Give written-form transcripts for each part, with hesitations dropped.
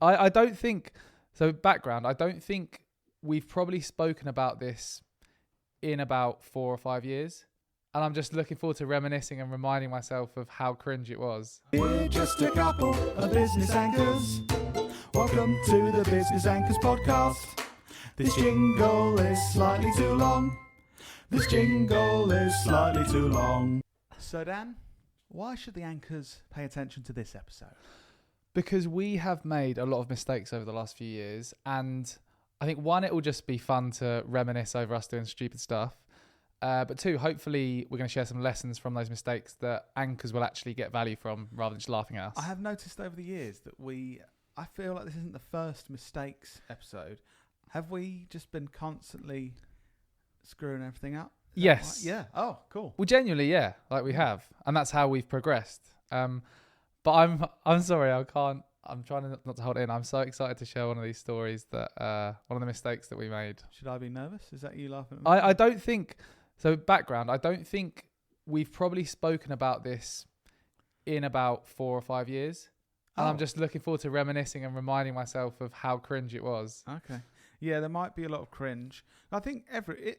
I don't think so. Background. I don't think we've probably spoken about this in about 4 or 5 years. And I'm just looking forward to reminiscing and reminding myself of how cringe it was. We're just a couple of business anchors. Welcome to the Business Anchors podcast. This jingle is slightly too long. This jingle is slightly too long. So Dan, why should the anchors pay attention to this episode? Because we have made a lot of mistakes over the last few years. And I think one, it will just be fun to reminisce over us doing stupid stuff. But two, hopefully we're going to share some lessons from those mistakes that anchors will actually get value from rather than just laughing at us. I have noticed over the years that I feel like this isn't the first mistakes episode. Have we just been constantly screwing everything up? Yes. Right? Yeah. Oh, cool. Well, genuinely, yeah, like we have. And that's how we've progressed. But I'm sorry, I can't. I'm trying not to hold it in. I'm so excited to share one of these stories that one of the mistakes that we made. Should I be nervous? Is that you laughing at me? I don't think... So background, I don't think we've probably spoken about this in about 4 or 5 years. And I'm just looking forward to reminiscing and reminding myself of how cringe it was. Okay. Yeah, there might be a lot of cringe. I think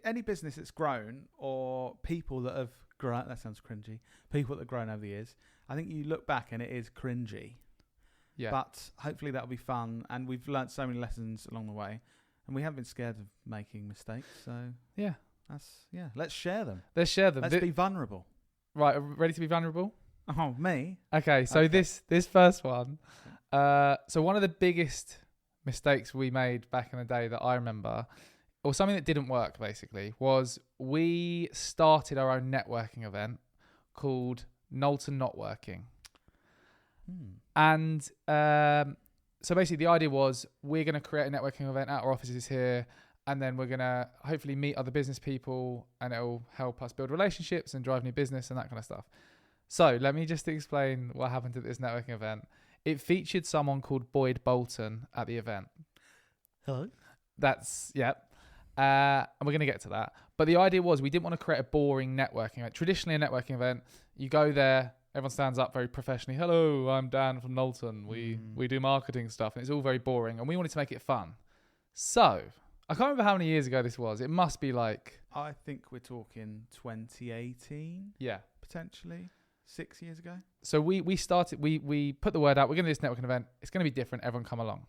any business that's grown or people that have grown, that sounds cringy, people that have grown over the years, I think you look back and it is cringy. Yeah. But hopefully that'll be fun. And we've learnt so many lessons along the way. And we haven't been scared of making mistakes. So yeah. Let's share them. Let's share them. Let's be vulnerable. Right, ready to be vulnerable? Oh, me? Okay, so this first one. So one of the biggest mistakes we made back in the day that I remember, or something that didn't work basically, was we started our own networking event called Knowlton Not Working. And so basically the idea was we're going to create a networking event at our offices here, and then we're going to hopefully meet other business people, and it'll help us build relationships and drive new business and that kind of stuff. So let me just explain what happened at this networking event. It featured someone called Boyd Bolton at the event. Hello. And we're going to get to that. But the idea was we didn't want to create a boring networking event. Traditionally, a networking event, you go there, everyone stands up very professionally. Hello, I'm Dan from Knowlton. We do marketing stuff, and it's all very boring. And we wanted to make it fun. So I can't remember how many years ago this was. It must be like... I think we're talking 2018. Yeah. Potentially. 6 years ago. So we started, we put the word out, we're going to do this networking event. It's going to be different. Everyone come along.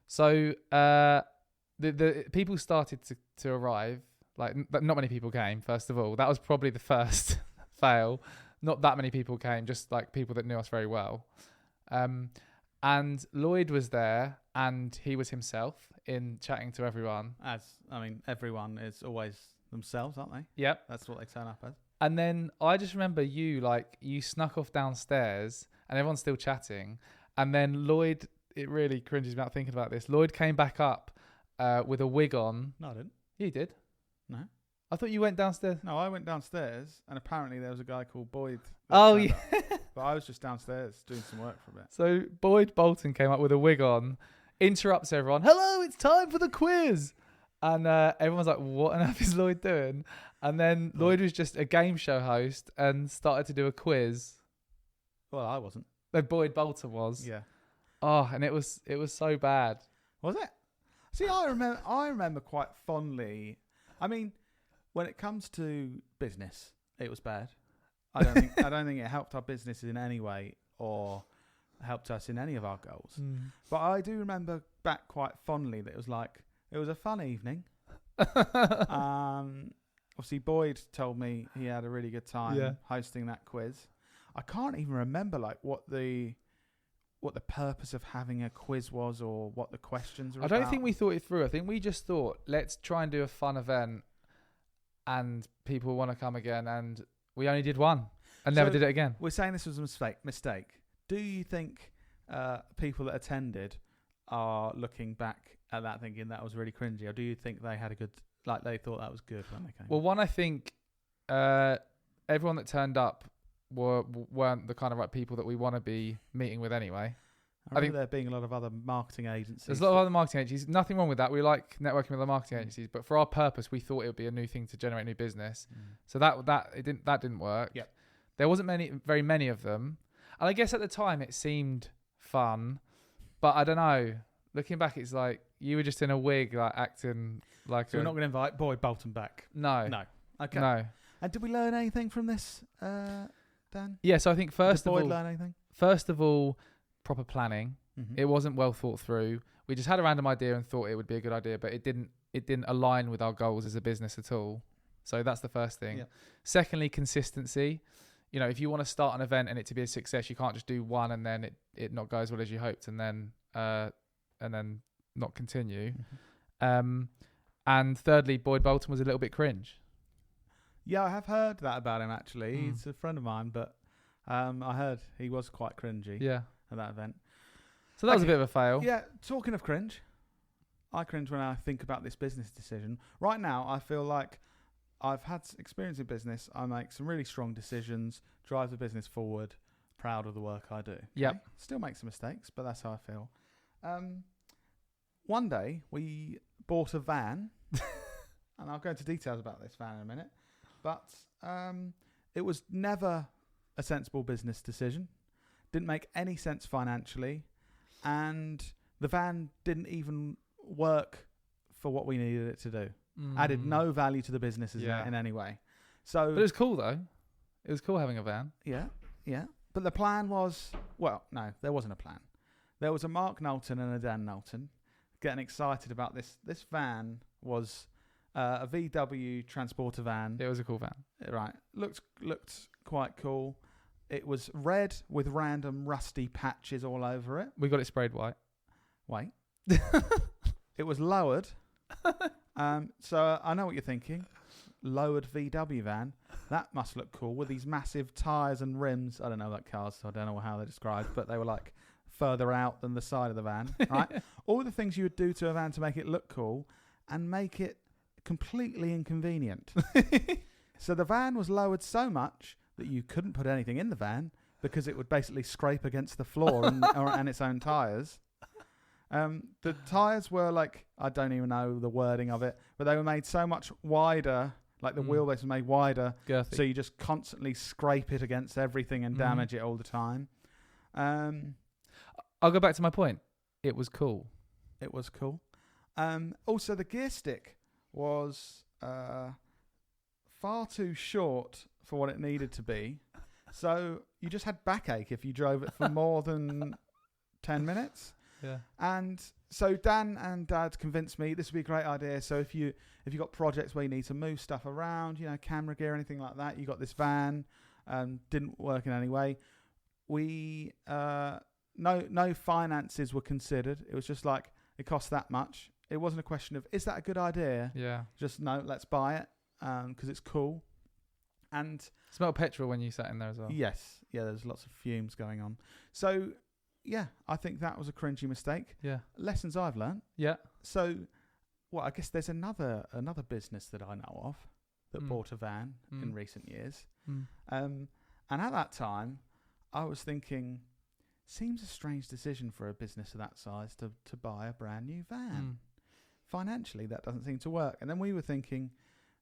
So the people started to arrive. Like, not many people came, first of all. That was probably the first fail. Not that many people came, just like people that knew us very well. And Lloyd was there, and he was himself in chatting to everyone. Everyone is always themselves, aren't they? Yep. That's what they turn up as. And then I just remember you snuck off downstairs and everyone's still chatting. And then Lloyd, it really cringes me about thinking about this. Lloyd came back up with a wig on. No, I didn't. You did? No. I thought you went downstairs. No, I went downstairs and apparently there was a guy called Boyd. Oh, yeah. But I was just downstairs doing some work for a bit. So Boyd Bolton came up with a wig on, interrupts everyone. Hello, it's time for the quiz. And everyone's like, what on earth is Lloyd doing? And then Lloyd was just a game show host and started to do a quiz. Well, I wasn't. No, Boyd Bolton was. Yeah. Oh, and it was so bad. Was it? See, I remember quite fondly. I mean, when it comes to business, it was bad. I don't think it helped our business in any way or helped us in any of our goals. But I do remember back quite fondly that it was a fun evening. Obviously, Boyd told me he had a really good time hosting that quiz. I can't even remember what the purpose of having a quiz was or what the questions were about. I don't think we thought it through. I think we just thought, let's try and do a fun event and people want to come again. And we only did one and never did it again. We're saying this was a mistake. Do you think people that attended are looking back at that thinking that was really cringy, or do you think they had a good, they thought that was good when they came? Well, one, I think everyone that turned up weren't the kind of people that we want to be meeting with anyway. I think there being a lot of other marketing agencies. There's a lot of other marketing agencies. Nothing wrong with that. We like networking with the marketing agencies, but for our purpose, we thought it would be a new thing to generate new business. So that didn't work. Yep. There wasn't very many of them, and I guess at the time it seemed fun, But I don't know. Looking back, it's like you were just in a wig, like acting like. So we're not going to invite Boyd Bolton back. No. No. Okay. No. And did we learn anything from this, Dan? Yeah. So I think Did Boyd learn anything? first of all, proper planning. Mm-hmm. It wasn't well thought through. We just had a random idea and thought it would be a good idea, but it didn't align with our goals as a business at all. So that's the first thing. Yeah. Secondly, consistency. You know, if you want to start an event and it to be a success, you can't just do one and then it not go as well as you hoped and then not continue. Mm-hmm. And thirdly, Boyd Bolton was a little bit cringe. Yeah, I have heard that about him, actually. He's a friend of mine, but I heard he was quite cringy Yeah. at that event. So that was a bit of a fail. Yeah, talking of cringe, I cringe when I think about this business decision. Right now, I feel like I've had experience in business. I make some really strong decisions, drive the business forward, proud of the work I do. Okay? Yep. Still make some mistakes, but that's how I feel. One day, we bought a van, and I'll go into details about this van in a minute, but it was never a sensible business decision. Didn't make any sense financially, and the van didn't even work for what we needed it to do. Added no value to the business in any way. So, but it was cool though. It was cool having a van. Yeah. But the plan was, well, no, there wasn't a plan. There was a Mark Knowlton and a Dan Knowlton getting excited about this. This van was a VW transporter van. It was a cool van. Right. Looked quite cool. It was red with random rusty patches all over it. We got it sprayed white. Wait. It was lowered. So I know what you're thinking. Lowered VW van. That must look cool with these massive tyres and rims. I don't know about cars, so I don't know how they're described, but they were like further out than the side of the van, right? All the things you would do to a van to make it look cool and make it completely inconvenient. So the van was lowered so much that you couldn't put anything in the van because it would basically scrape against the floor and its own tyres. The tyres were like, I don't even know the wording of it, but they were made so much wider, like the wheelbase was made wider, Girthy. so you just constantly scrape it against everything and damage it all the time. I'll go back to my point. It was cool. It was cool. Also, the gear stick was far too short for what it needed to be. So you just had backache if you drove it for more than 10 minutes. Yeah. And so Dan and Dad convinced me this would be a great idea. So if you got projects where you need to move stuff around, you know, camera gear, anything like that, you got this van. Didn't work in any way. We no finances were considered. It was just like it cost that much. It wasn't a question of is that a good idea? Yeah. Just no, let's buy it because it's cool. And Smelled petrol when you sat in there as well. yes, yeah, there's lots of fumes going on. So yeah, I think that was a cringy mistake. Yeah. Lessons I've learned. Yeah. So, well, I guess there's another business that I know of that bought a van in recent years. And at that time, I was thinking, seems a strange decision for a business of that size to buy a brand new van. Financially, that doesn't seem to work. And then we were thinking,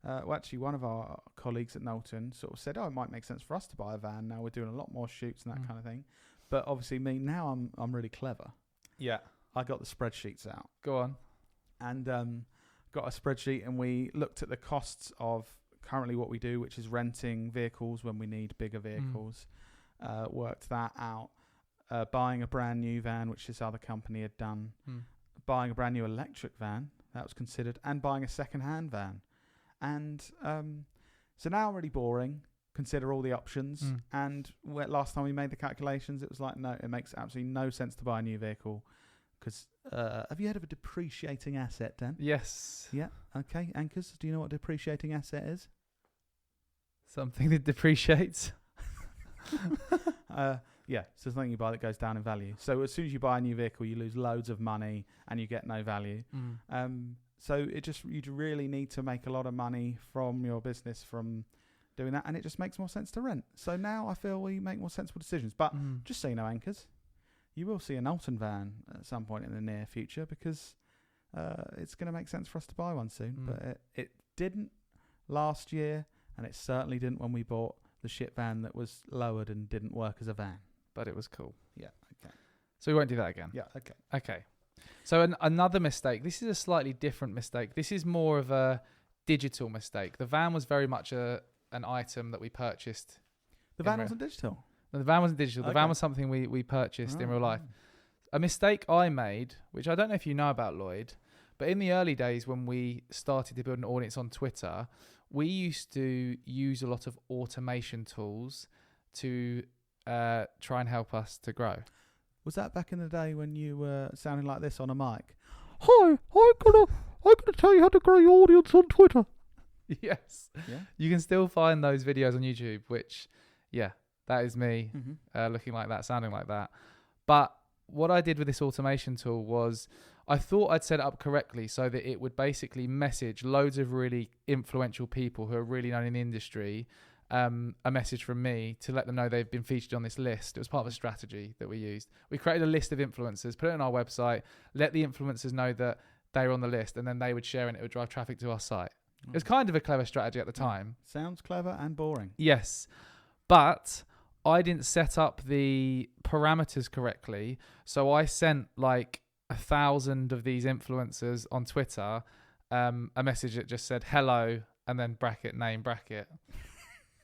well, actually, one of our colleagues at Knowlton sort of said, it might make sense for us to buy a van. Now we're doing a lot more shoots and that kind of thing. But obviously, now I'm really clever. Yeah. I got the spreadsheets out. Go on. And got a spreadsheet, and we looked at the costs of currently what we do, which is renting vehicles when we need bigger vehicles. Worked that out. Buying a brand new van, which this other company had done. Buying a brand new electric van, that was considered. And buying a second-hand van. And so now really boring. Consider all the options. And last time we made the calculations, it was like, no, it makes absolutely no sense to buy a new vehicle. Because have you heard of a depreciating asset, Dan? Yes. Yeah. Okay. Anchors, do you know what a depreciating asset is? Something that depreciates. Yeah. So something you buy that goes down in value. So as soon as you buy a new vehicle, you lose loads of money and you get no value. So you'd really need to make a lot of money from your business from doing that, and it just makes more sense to rent. So now I feel we make more sensible decisions. But just so you know, Anchors, you will see a Knowlton van at some point in the near future because it's going to make sense for us to buy one soon. But it didn't last year, and it certainly didn't when we bought the shit van that was lowered and didn't work as a van. But it was cool. Yeah, okay. So we won't do that again. Yeah. Okay. Okay. So another mistake. This is a slightly different mistake. This is more of a digital mistake. The van was very much an item that we purchased. The van wasn't digital. No, the van wasn't digital. The Okay. van was something we purchased in real life. A mistake I made, which I don't know if you know about, Lloyd, but in the early days when we started to build an audience on Twitter, we used to use a lot of automation tools to try and help us to grow. Was that back in the day when you were sounding like this on a mic? Hi, I'm gonna tell you how to grow your audience on Twitter. Yes. Yeah. You can still find those videos on YouTube, which, yeah, that is me Mm-hmm. looking like that, sounding like that. But what I did with this automation tool was I thought I'd set it up correctly so that it would basically message loads of really influential people who are really known in the industry a message from me to let them know they've been featured on this list. It was part of a strategy that we used. We created a list of influencers, put it on our website, let the influencers know that they were on the list, and then they would share and it would drive traffic to our site. It was kind of a clever strategy at the time. Sounds clever and boring. Yes, but I didn't set up the parameters correctly. So I sent like 1,000 of these influencers on Twitter a message that just said hello and then bracket name bracket.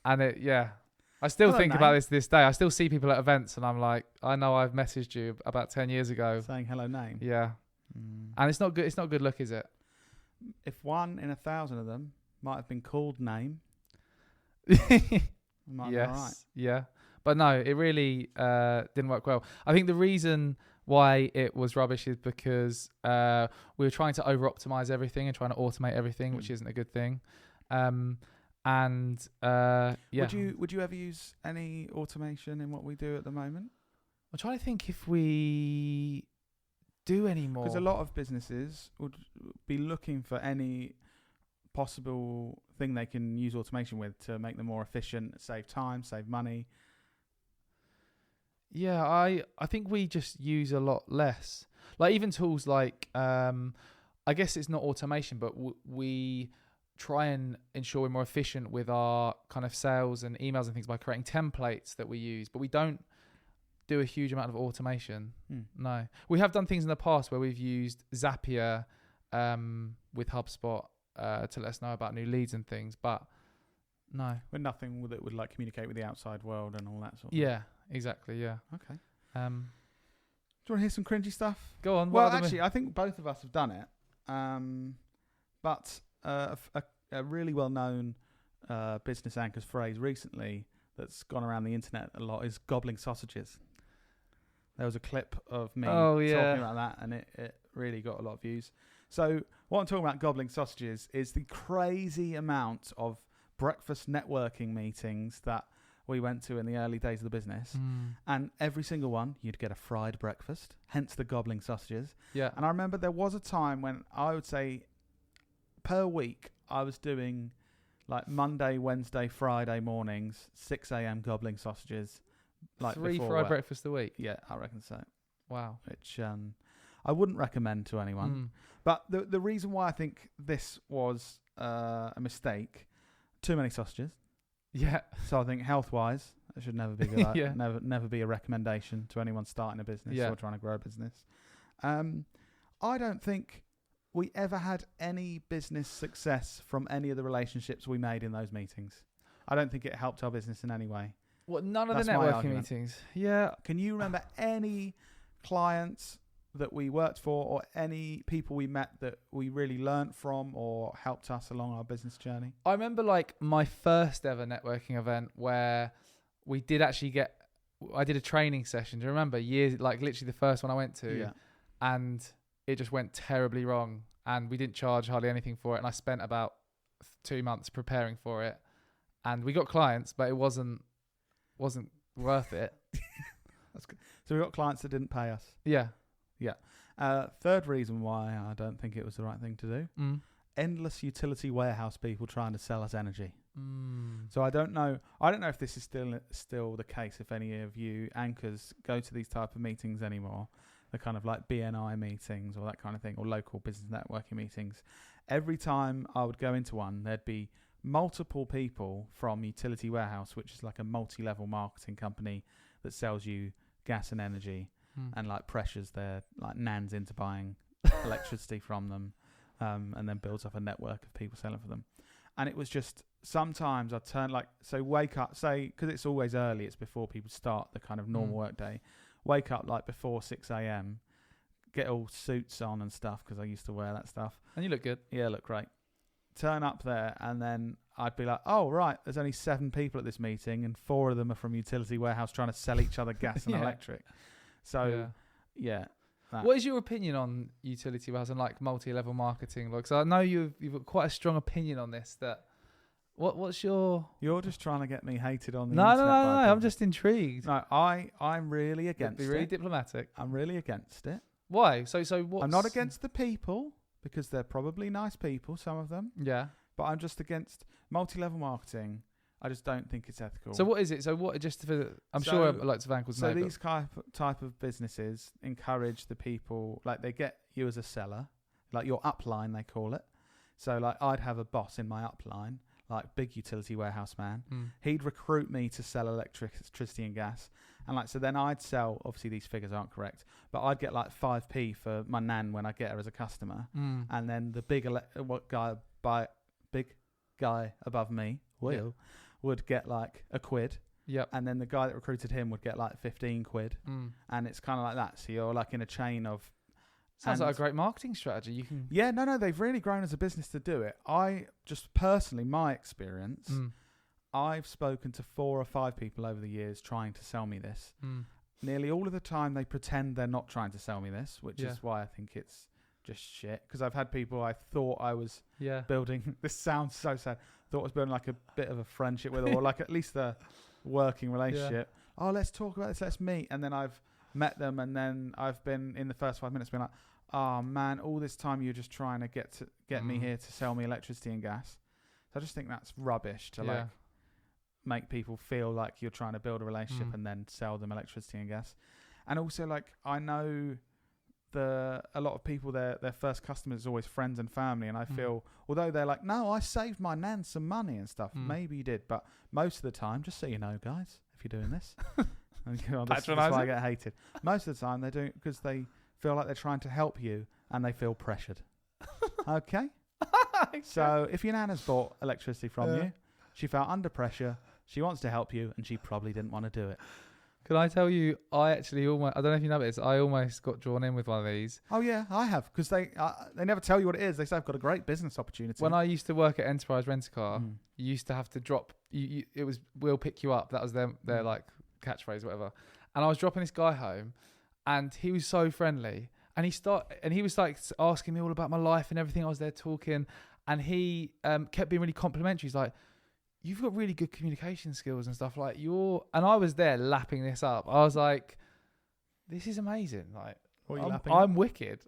And I still Hello, think name. about this day. I still see people at events and I'm like, I know I've messaged you about 10 years ago. Saying hello name. Yeah. And it's not good. It's not good look, is it? If 1 in 1,000 of them might have been called name, might be all right. Yeah. But no, it really didn't work well. I think the reason why it was rubbish is because we were trying to over-optimize everything and trying to automate everything, which isn't a good thing. Would you ever use any automation in what we do at the moment? I'm trying to think if we do any more. Because a lot of businesses would be looking for any possible thing they can use automation with to make them more efficient, save time, save money. Yeah, I think we just use a lot less. Like even tools like, I guess it's not automation, but we try and ensure we're more efficient with our kind of sales and emails and things by creating templates that we use, but we don't do a huge amount of automation. No. We have done things in the past where we've used Zapier with HubSpot to let us know about new leads and things, but no. But nothing that would like communicate with the outside world and all that sort of Yeah, exactly, yeah. Okay. Do Do you want to hear some cringy stuff? Go on. Well, actually, I think both of us have done it. But a really well-known business anchor's phrase recently that's gone around the internet a lot is gobbling sausages. There was a clip of me talking about that, and it really got a lot of views. So what I'm talking about gobbling sausages is the crazy amount of breakfast networking meetings that we went to in the early days of the business. And every single one, you'd get a fried breakfast, hence the gobbling sausages. Yeah. And I remember there was a time when I would say per week, I was doing like Monday, Wednesday, Friday mornings, 6 a.m. gobbling sausages. Like 3 before fried work. breakfast a week. Yeah, I reckon so. Wow. Which I wouldn't recommend to anyone. But the reason why I think this was a mistake, too many sausages. Yeah. So I think health-wise, it should never be good. Yeah. Never be a recommendation to anyone starting a business or trying to grow a business. I don't think we ever had any business success from any of the relationships we made in those meetings. I don't think it helped our business in any way. What, none of That's the my networking argument. meetings? Yeah. Can you remember any clients that we worked for or any people we met that we really learnt from or helped us along our business journey? I remember like my first ever networking event where we did actually I did a training session. Do you remember? Years, like literally the first one I went to. Yeah. And it just went terribly wrong. And we didn't charge hardly anything for it. And I spent about 2 months preparing for it. And we got clients, but it wasn't worth it. That's good. So we got clients that didn't pay us. Yeah. Third reason why I don't think it was the right thing to do. Endless utility warehouse people trying to sell us energy. So I don't know if this is still the case, if any of you anchors go to these type of meetings anymore, the kind of like BNI meetings or that kind of thing, or local business networking meetings. Every time I would go into one, there'd be multiple people from Utility Warehouse, which is like a multi-level marketing company that sells you gas and energy. and like pressures their like nans into buying electricity from them, and then builds up a network of people selling for them. And it was just sometimes I'd turn wake up, say, because it's always early, it's before people start the kind of normal work day. Wake up like before 6 a.m, get all suits on and stuff because I used to wear that stuff. And you look good. Yeah, look great. Turn up there, and then I'd be like, oh, right, there's only 7 people at this meeting, and 4 of them are from Utility Warehouse trying to sell each other gas and electric. So, yeah. What is your opinion on Utility Warehouse and like multi-level marketing? Like, so I know you've got quite a strong opinion on this. What's your... You're just trying to get me hated on the internet. No, I'm just intrigued. No, I'm really against it. Be really diplomatic. I'm really against it. Why? So what? I'm not against the people, because they're probably nice people, some of them. Yeah. But I'm just against multi-level marketing. I just don't think it's ethical. So what is it? So what? Just for sure, like Savan would know. So these type of businesses encourage the people, like they get you as a seller, like your upline they call it. So like I'd have a boss in my upline, like big Utility Warehouse man. He'd recruit me to sell electricity and gas, and like so then I'd sell. Obviously these figures aren't correct, but I'd get like 5p for my nan when I get her as a customer, and then the big guy above me, Will, would get like a quid. Yep. And then the guy that recruited him would get like 15 quid. And it's kind of like that. So you're like in a chain of... Sounds like a great marketing strategy. You can... Yeah, no, they've really grown as a business to do it. I just personally, my experience, I've spoken to 4 or 5 people over the years trying to sell me this. Nearly all of the time they pretend they're not trying to sell me this, which is why I think it's just shit. Because I've had people I thought I was building... This sounds so sad. Thought I was building like a bit of a friendship with, or like at least a working relationship. Oh, let's talk about this, let's meet. And then I've met them, and then I've been in the first 5 minutes been like, oh man, all this time you're just trying to get me here to sell me electricity and gas. So I just think that's rubbish to like make people feel like you're trying to build a relationship and then sell them electricity and gas. And also like I know a lot of people, their first customers is always friends and family, and I feel, although they're like, no, I saved my nan some money and stuff, maybe you did, but most of the time, just so you know guys, if you're doing this, that's why I get hated. Most of the time they do it because they feel like they're trying to help you and they feel pressured. Okay? So if your nan has bought electricity from you, she felt under pressure, she wants to help you, and she probably didn't want to do it. Can I tell you, I don't know if you know this, I almost got drawn in with one of these. Oh yeah, I have, because they never tell you what it is. They say I've got a great business opportunity. When I used to work at Enterprise Rent-A-Car, you used to have to drop, it was, we'll pick you up. That was their like catchphrase, whatever. And I was dropping this guy home, and he was so friendly. And he was like asking me all about my life and everything. I was there talking, and he kept being really complimentary. He's like, you've got really good communication skills and stuff. Like and I was there lapping this up. I was like, this is amazing. Like, I'm wicked.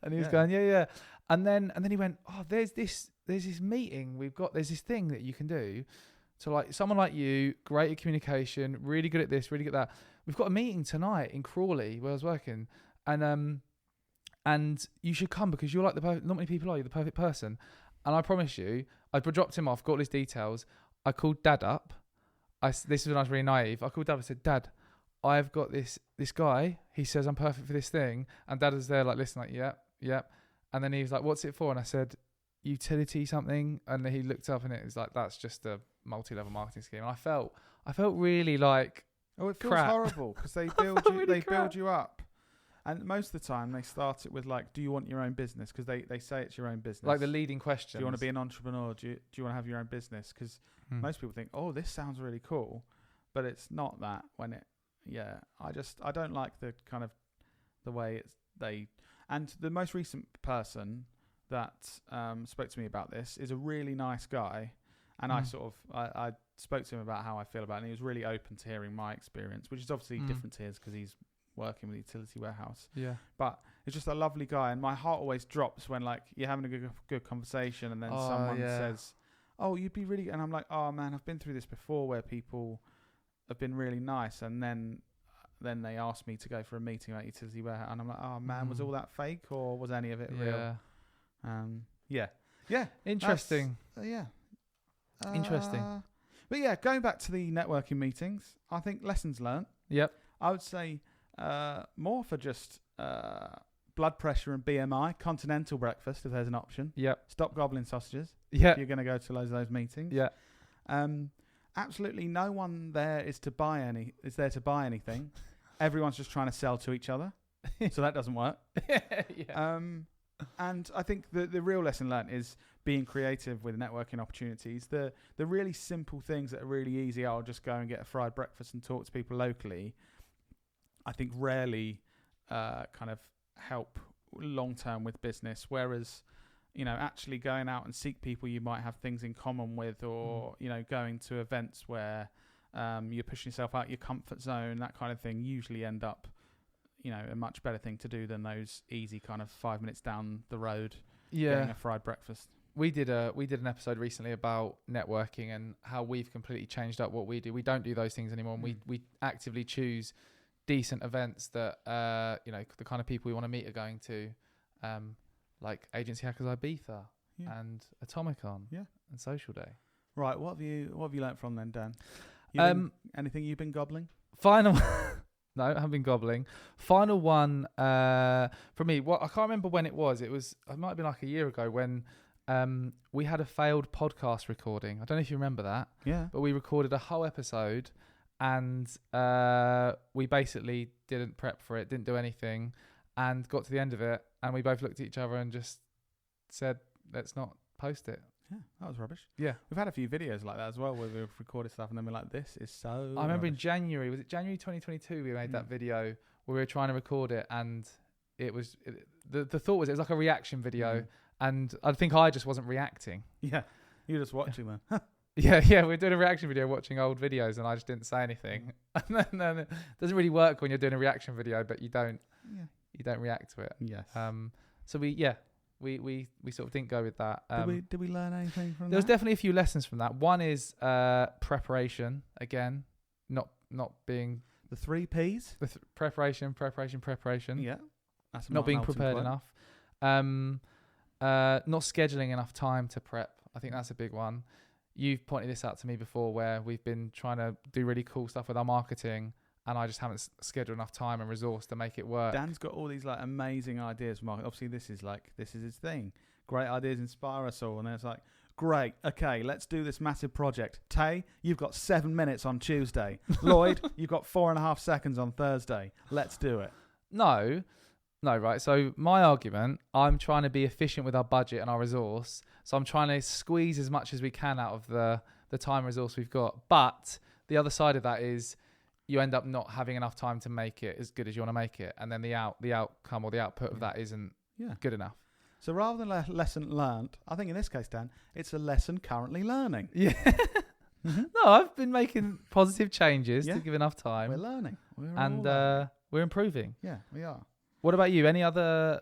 And he was going, yeah. And then he went, oh, there's this meeting there's this thing that you can do. So like someone like you, great at communication, really good at this, really good at that. We've got a meeting tonight in Crawley where I was working, and you should come because you're like not many people are. You're the perfect person. And I promise you, I dropped him off, got all his details. I called Dad up. This is when I was really naive. I called Dad. I said, Dad, I've got this guy. He says I'm perfect for this thing. And Dad was there like, listen, like, yeah. And then he was like, what's it for? And I said, utility something. And he looked up and it was like, that's just a multi-level marketing scheme. And I felt really like, oh, it feels crap. horrible because they build you. Really build you up. And most of the time they start it with like, do you want your own business? Because they say it's your own business. Like the leading question. Do you want to be an entrepreneur? Do you want to have your own business? Because most people think, oh, this sounds really cool. But it's not that when I don't like the kind of the way and the most recent person that spoke to me about this is a really nice guy. And I spoke to him about how I feel about it. And he was really open to hearing my experience, which is obviously different to his because he's working with Utility Warehouse. Yeah. But it's just a lovely guy, and my heart always drops when like you're having a good conversation and then someone says, oh, you'd be really good. And I'm like, oh man, I've been through this before where people have been really nice, and then they asked me to go for a meeting at Utility Warehouse, and I'm like, oh man, was all that fake or was any of it real? Yeah. Interesting. Interesting. But yeah, going back to the networking meetings, I think lessons learned. Yep. I would say more for just blood pressure and BMI, continental breakfast if there's an option. Yep. Stop gobbling sausages. Yeah. If you're going to go to loads of those meetings. Yeah. Absolutely no one there is there to buy anything. Everyone's just trying to sell to each other. So that doesn't work. Yeah. And I think the real lesson learned is being creative with networking opportunities. The really simple things that are really easy, I'll just go and get a fried breakfast and talk to people locally, I think rarely kind of help long term with business. Whereas, actually going out and seek people you might have things in common with, or, going to events where you're pushing yourself out your comfort zone, that kind of thing, usually end up a much better thing to do than those easy kind of 5 minutes down the road getting a fried breakfast. We did an episode recently about networking and how we've completely changed up what we do. We don't do those things anymore, and we actively choose decent events that the kind of people we want to meet are going to, like Agency Hackers Ibiza and Atomicon and Social Day. Right, what have you learnt from then, Dan? Anything you've been gobbling? Final. No, I haven't been gobbling. Final one for me. I can't remember when it was. It might have been like a year ago when we had a failed podcast recording. I don't know if you remember that. Yeah. But we recorded a whole episode and we basically didn't prep for it, didn't do anything, and got to the end of it and we both looked at each other and just said, let's not post it. Yeah, that was rubbish. Yeah. We've had a few videos like that as well where we've recorded stuff and then we're like, this is so I remember rubbish. in January, was it January 2022 we made that video where we were trying to record it, and it was the thought was it was like a reaction video, and I think I just wasn't reacting. Yeah, you were just watching them. Yeah, we're doing a reaction video watching old videos and I just didn't say anything. And then it doesn't really work when you're doing a reaction video but you don't react to it. Yes. So we sort of didn't go with that. Did we learn anything from that? There was definitely a few lessons from that. One is preparation. Again, not being the 3 Ps. Preparation. Yeah, that's not being prepared enough. Not scheduling enough time to prep. I think that's a big one. You've pointed this out to me before, where we've been trying to do really cool stuff with our marketing, and I just haven't scheduled enough time and resource to make it work. Dan's got all these like amazing ideas for marketing. Obviously, this is his thing. Great ideas inspire us all, and then it's like, great, okay, let's do this massive project. Tay, you've got 7 minutes on Tuesday. Lloyd, you've got 4.5 seconds on Thursday. Let's do it. No, right. So my argument, I'm trying to be efficient with our budget and our resource. So I'm trying to squeeze as much as we can out of the time resource we've got. But the other side of that is you end up not having enough time to make it as good as you want to make it. And then the outcome or the output of that isn't good enough. So rather than a lesson learned, I think in this case, Dan, it's a lesson currently learning. Yeah. No, I've been making positive changes to give enough time. We're learning. We're improving. Yeah, we are. What about you? Any other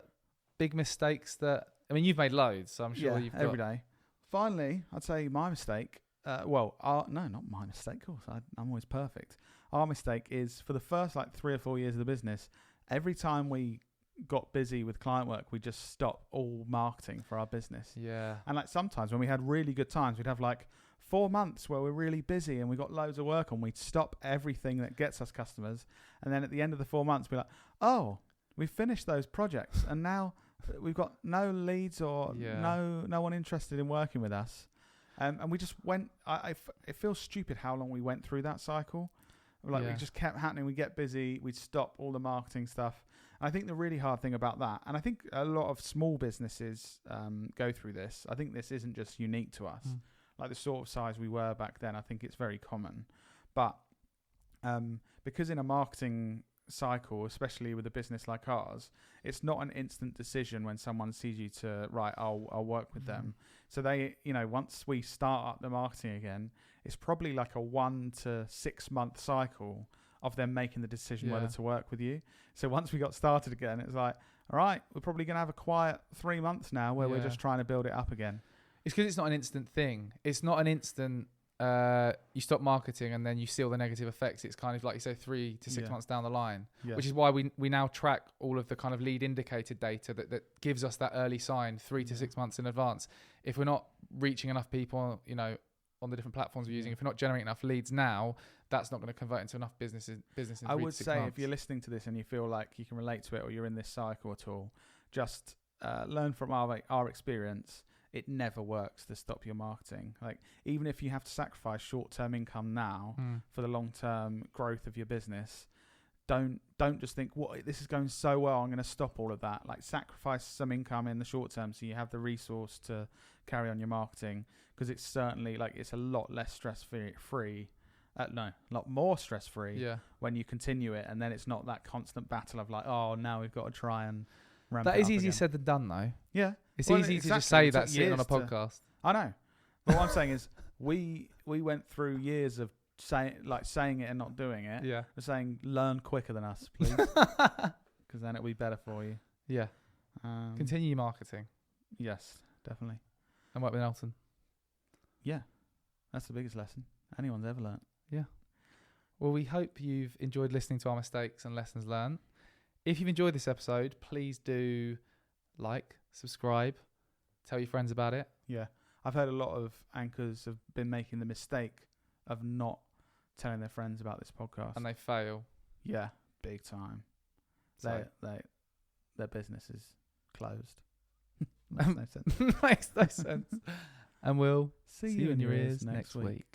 big mistakes that... I mean, you've made loads, so I'm sure you've got... every day. Finally, I'd say my mistake... no, not my mistake, of course. I'm always perfect. Our mistake is, for the first 3 or 4 years of the business, every time we got busy with client work, we just stopped all marketing for our business. Yeah. And sometimes when we had really good times, we'd have 4 months where we're really busy and we got loads of work on. We'd stop everything that gets us customers. And then at the end of the 4 months, we're like, oh... we've finished those projects and now we've got no leads or no one interested in working with us. And we just went, it feels stupid how long we went through that cycle. It just kept happening. We get busy, we'd stop all the marketing stuff. And I think the really hard thing about that, and I think a lot of small businesses go through this. I think this isn't just unique to us. Like the sort of size we were back then, I think it's very common. But because in a marketing cycle, especially with a business like ours, it's not an instant decision when someone sees you to I'll work with them. So they, once we start up the marketing again, it's probably like a 1 to 6 month cycle of them making the decision whether to work with you. So once we got started again, it was like, all right, we're probably going to have a quiet 3 months now where we're just trying to build it up again. It's because it's not an instant thing. It's not an instant you stop marketing and then you see all the negative effects. It's kind of like you say 3 to 6 months down the line, which is why we now track all of the kind of lead indicator data that gives us that early sign 3 to 6 months in advance. If we're not reaching enough people, on the different platforms we're using, if you're not generating enough leads now, that's not going to convert into enough business in I 3 would to 6 say months. if you're listening to this and you feel like you can relate to it or you're in this cycle at all, just learn from our experience. It never works to stop your marketing. Like, even if you have to sacrifice short-term income now for the long-term growth of your business, don't just think, what, this is going so well, I'm going to stop all of that. Like, sacrifice some income in the short term so you have the resource to carry on your marketing, because it's certainly, like, it's a lot less stress-free. A lot more stress-free when you continue it, and then it's not that constant battle of like, oh, now we've got to try and ramp it up. That is easier again. said than done, though. Yeah. It's easy to just say that sitting on a podcast. I know. But what I'm saying is we went through years of saying it and not doing it. Yeah. We're saying learn quicker than us, please. Because then it'll be better for you. Yeah. Continue marketing. Yes, definitely. And work with Elton. Yeah. That's the biggest lesson anyone's ever learnt. Yeah. Well, we hope you've enjoyed listening to our mistakes and lessons learned. If you've enjoyed this episode, please do like, subscribe, tell your friends about it. Yeah. I've heard a lot of anchors have been making the mistake of not telling their friends about this podcast. And they fail. Yeah, big time. So Their business is closed. Makes no sense. Makes no sense. And we'll see you in your ears next week.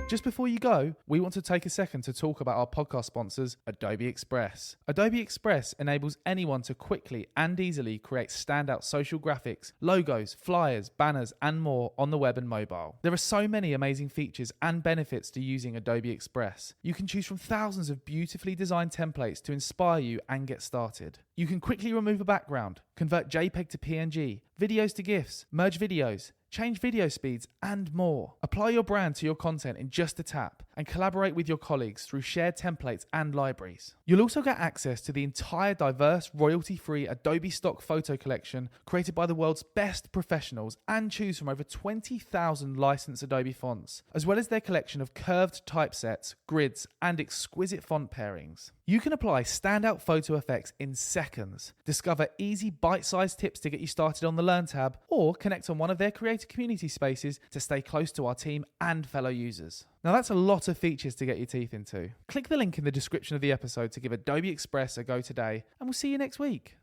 Just before you go, we want to take a second to talk about our podcast sponsors, Adobe Express. Adobe Express enables anyone to quickly and easily create standout social graphics, logos, flyers, banners, and more on the web and mobile. There are so many amazing features and benefits to using Adobe Express. You can choose from thousands of beautifully designed templates to inspire you and get started. You can quickly remove a background, convert JPEG to PNG, videos to GIFs, merge videos, change video speeds, and more. Apply your brand to your content in just a tap and collaborate with your colleagues through shared templates and libraries. You'll also get access to the entire diverse, royalty-free Adobe stock photo collection created by the world's best professionals and choose from over 20,000 licensed Adobe fonts, as well as their collection of curved typesets, grids, and exquisite font pairings. You can apply standout photo effects in seconds, discover easy bite-sized tips to get you started on the Learn tab, or connect on one of their creator community spaces to stay close to our team and fellow users. Now that's a lot of features to get your teeth into. Click the link in the description of the episode to give Adobe Express a go today, and we'll see you next week.